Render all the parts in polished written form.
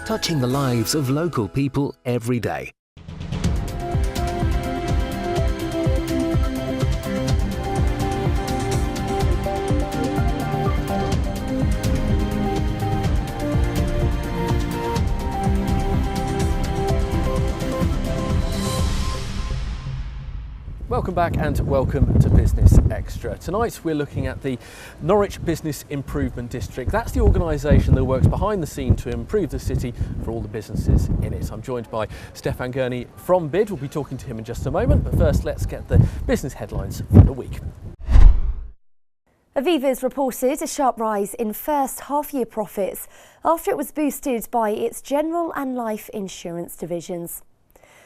touching the lives of local people every day. Welcome back and welcome to Business Extra. Tonight we're looking at the Norwich Business Improvement District. That's the organisation that works behind the scene to improve the city for all the businesses in it. I'm joined by Stefan Gurney from BID. We'll be talking to him in just a moment, but first let's get the business headlines for the week. Aviva's reported a sharp rise in first half-year profits after it was boosted by its general and life insurance divisions.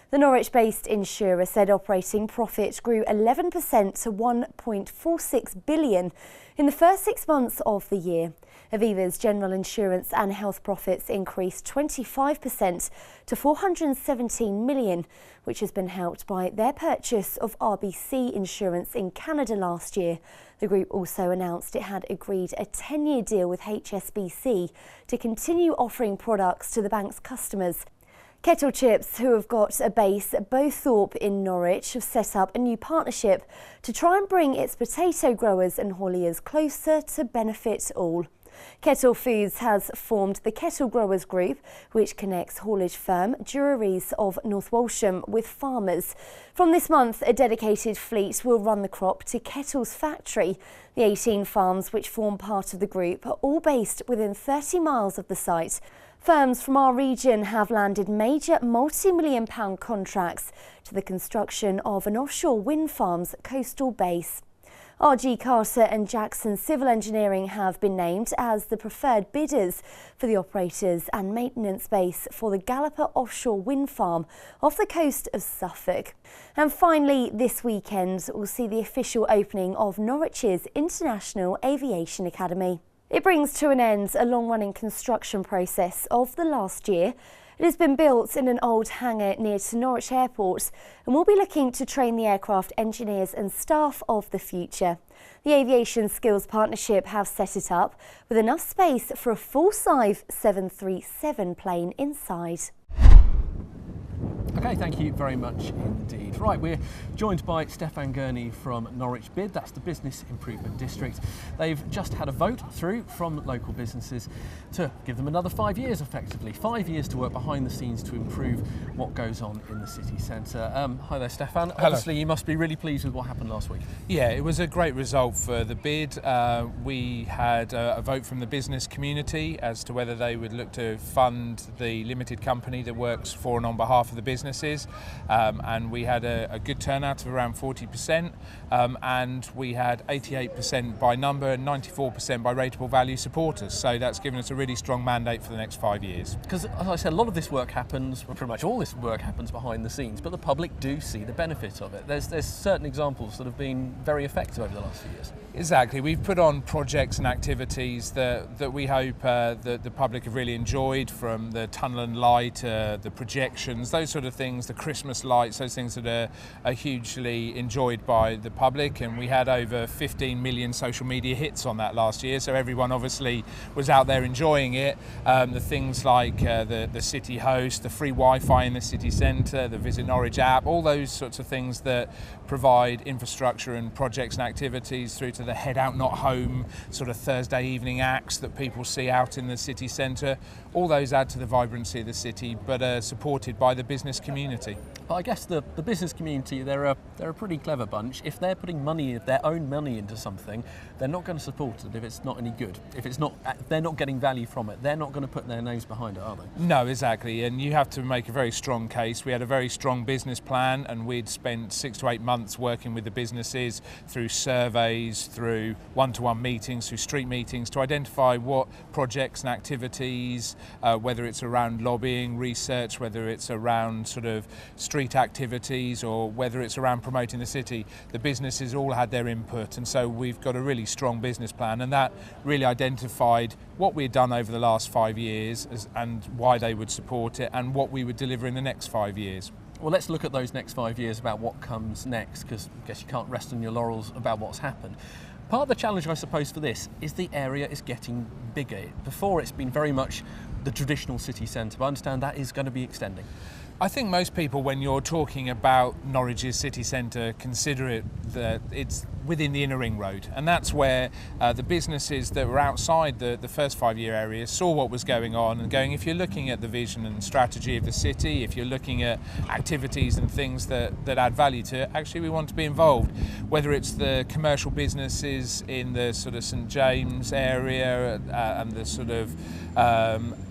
The Norwich-based insurer said operating profit grew 11% to £1.46 billion in the first 6 months of the year. Aviva's general insurance and health profits increased 25% to £417 million, which has been helped by their purchase of RBC insurance in Canada last year. The group also announced it had agreed a 10-year deal with HSBC to continue offering products to the bank's customers. Kettle Chips, who have got a base at Bowthorpe in Norwich, have set up a new partnership to try and bring its potato growers and hauliers closer to benefit all. Kettle Foods has formed the Kettle Growers Group, which connects haulage firm Drury's of North Walsham with farmers. From this month, a dedicated fleet will run the crop to Kettle's factory. The 18 farms which form part of the group are all based within 30 miles of the site. Firms from our region have landed major multi-million-pound contracts to the construction of an offshore wind farm's coastal base. RG Carter and Jackson Civil Engineering have been named as the preferred bidders for the operators and maintenance base for the Galloper offshore wind farm off the coast of Suffolk. And finally, this weekend will see the official opening of Norwich's International Aviation Academy. It brings to an end a long-running construction process of the last year. It has been built in an old hangar near to Norwich Airport and will be looking to train the aircraft engineers and staff of the future. The Aviation Skills Partnership have set it up with enough space for a full-size 737 plane inside. Okay, thank you very much indeed. Right, we're joined by Stefan Gurney from Norwich BID, that's the Business Improvement District. They've just had a vote through from local businesses to give them another 5 years effectively. 5 years to work behind the scenes to improve what goes on in the city centre. Hi there, Stefan. Hello. Obviously you must be really pleased with what happened last week. Yeah, it was a great result for the BID. We had a vote from the business community as to whether they would look to fund the limited company that works for and on behalf of the businesses, and we had a good turnout of around 40%, and we had 88% by number and 94% by rateable value supporters, so that's given us a really strong mandate for the next 5 years. Because as I said, a lot of this work happens, well, pretty much all this work happens behind the scenes, but the public do see the benefit of it. There's certain examples that have been very effective over the last few years. Exactly. We've put on projects and activities that we hope that the public have really enjoyed, from the tunnel and light, the projections, those sort of things, the Christmas lights, those things that are hugely enjoyed by the public. And we had over 15 million social media hits on that last year, so everyone obviously was out there enjoying it. The things like the city host, the free Wi-Fi in the city centre, the Visit Norwich app, all those sorts of things that provide infrastructure and projects and activities, through to the head out not home sort of Thursday evening acts that people see out in the city centre. All those add to the vibrancy of the city, but are supported by the business community. But I guess the business community, they're a pretty clever bunch. If they're putting money, their own money into something, they're not going to support it if it's not any good. If they're not getting value from it, they're not going to put their nose behind it, are they? No, exactly. And you have to make a very strong case. We had a very strong business plan, and we'd spent 6 to 8 months working with the businesses through surveys, through one-to-one meetings, through street meetings, to identify what projects and activities, whether it's around lobbying, research, whether it's around sort of street activities, or whether it's around promoting the city. The businesses all had their input, and so we've got a really strong business plan, and that really identified what we had done over the last 5 years and why they would support it, and what we would deliver in the next 5 years. Well, let's look at those next 5 years about what comes next, because I guess you can't rest on your laurels about what's happened. Part of the challenge, I suppose, for this is the area is getting bigger. Before, it's been very much the traditional city centre, but I understand that is going to be extending. I think most people, when you're talking about Norwich's city centre, consider it that it's within the inner ring road, and that's where the businesses that were outside the first 5-year area saw what was going on and going, if you're looking at the vision and strategy of the city, if you're looking at activities and things that add value to it, actually we want to be involved. Whether it's the commercial businesses in the sort of St James area and the sort of,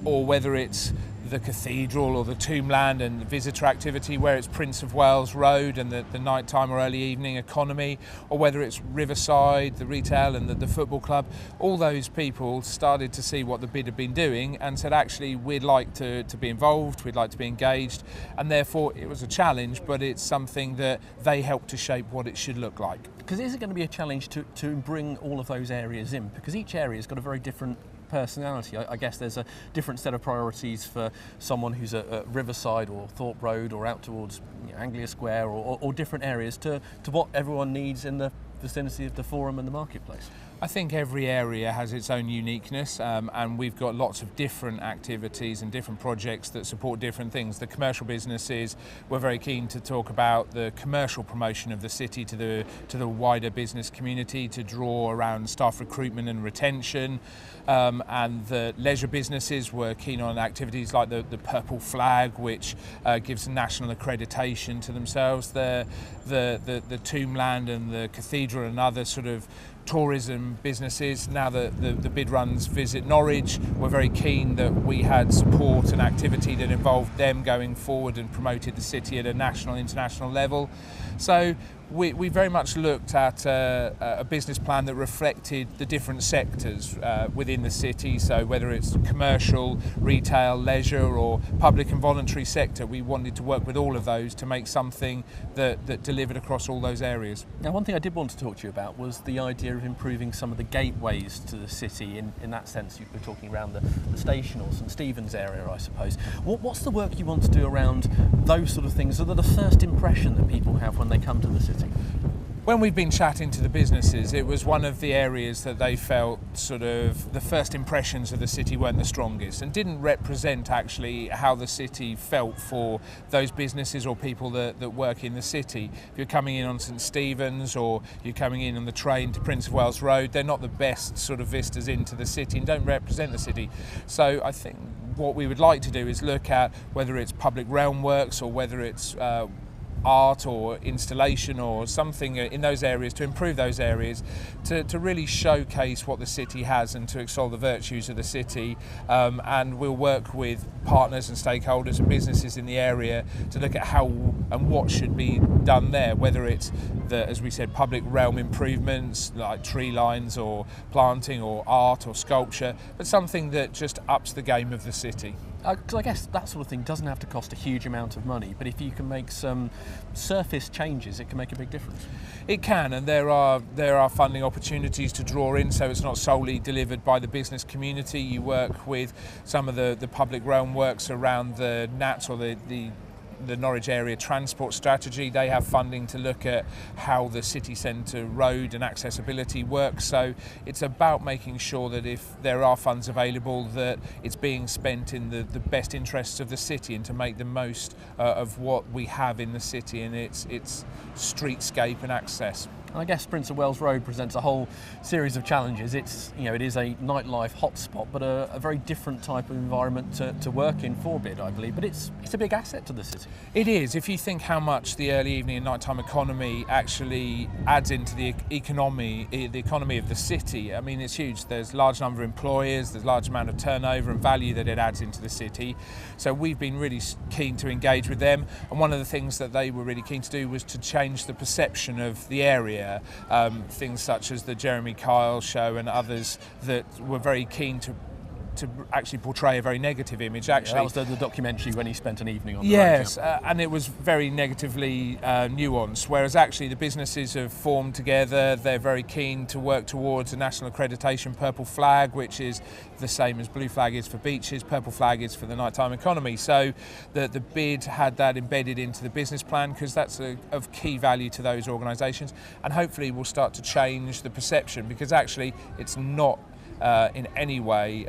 or whether it's the cathedral or the tombland and the visitor activity, where it's Prince of Wales Road and the nighttime or early evening economy, or whether it's Riverside, the retail and the football club. All those people started to see what the bid had been doing and said, actually, we'd like to be involved, we'd like to be engaged, and therefore it was a challenge, but it's something that they helped to shape what it should look like. Because is it going to be a challenge to bring all of those areas in? Because each area has got a very different personality. I guess there's a different set of priorities for someone who's at Riverside or Thorpe Road or out towards Anglia Square or different areas to what everyone needs in the vicinity of the Forum and the marketplace. I think every area has its own uniqueness, and we've got lots of different activities and different projects that support different things. The commercial businesses, we're very keen to talk about the commercial promotion of the city to the wider business community, to draw around staff recruitment and retention, and the leisure businesses were keen on activities like the Purple Flag, which gives national accreditation to themselves. The Tombland and the Cathedral and other sort of tourism businesses. Now that the bid runs Visit Norwich, we're very keen that we had support and activity that involved them going forward and promoted the city at a national, international level. So we very much looked at a business plan that reflected the different sectors within the city. So whether it's commercial, retail, leisure or public and voluntary sector, we wanted to work with all of those to make something that delivered across all those areas. Now, one thing I did want to talk to you about was the idea of improving some of the gateways to the city. In that sense, you were talking around the station or St Stephen's area, I suppose. What's the work you want to do around those sort of things so that the first impression that people have when they come to the city? When we've been chatting to the businesses, it was one of the areas that they felt sort of the first impressions of the city weren't the strongest and didn't represent actually how the city felt for those businesses or people that work in the city. If you're coming in on St Stephen's or you're coming in on the train to Prince of Wales Road, they're not the best sort of vistas into the city and don't represent the city. So I think what we would like to do is look at whether it's public realm works or whether it's art or installation or something in those areas, to improve those areas, to really showcase what the city has and to extol the virtues of the city, and we'll work with partners and stakeholders and businesses in the area to look at how and what should be done there, whether it's as we said, public realm improvements like tree lines or planting or art or sculpture, but something that just ups the game of the city. Because I guess that sort of thing doesn't have to cost a huge amount of money, but if you can make some surface changes, it can make a big difference. It can, and there are funding opportunities to draw in, so it's not solely delivered by the business community. You work with some of the public realm works around the NATS or the Norwich Area Transport Strategy. They have funding to look at how the city centre road and accessibility works. So it's about making sure that if there are funds available, that it's being spent in the best interests of the city and to make the most of what we have in the city and its streetscape and access. I guess Prince of Wales Road presents a whole series of challenges. It is a nightlife hotspot, but a very different type of environment to work in for bid, I believe. But it's a big asset to the city. It is. If you think how much the early evening and nighttime economy actually adds into the economy of the city, I mean, it's huge. There's a large number of employers, there's a large amount of turnover and value that it adds into the city. So we've been really keen to engage with them, and one of the things that they were really keen to do was to change the perception of the area. Things such as the Jeremy Kyle show and others that were very keen to actually portray a very negative image. Actually, that was the documentary when he spent an evening on the yes, road. and it was very negatively nuanced, whereas actually the businesses have formed together. They're very keen to work towards a national accreditation purple flag, which is the same as blue flag is for beaches, purple flag is for the nighttime economy. So the bid had that embedded into the business plan, because that's of key value to those organisations, and hopefully will start to change the perception, because actually it's not in any way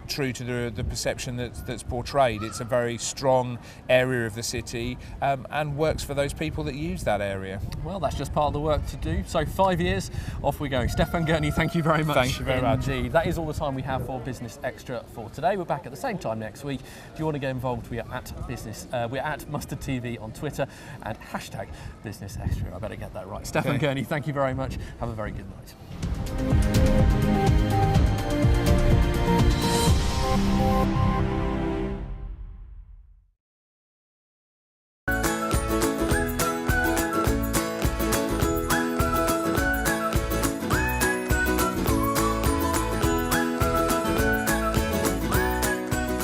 true to the perception that's portrayed. It's a very strong area of the city, and works for those people that use that area. Well, that's just part of the work to do. So 5 years, off we go. Stefan Gurney, thank you very much. Thank you very much. Indeed. That is all the time we have for Business Extra for today. We're back at the same time next week. If you want to get involved, we are at Mustard TV on Twitter and hashtag Business Extra. I better get that right. Stefan Gurney, thank you very much. Have a very good night.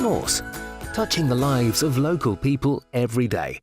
Norse, touching the lives of local people every day.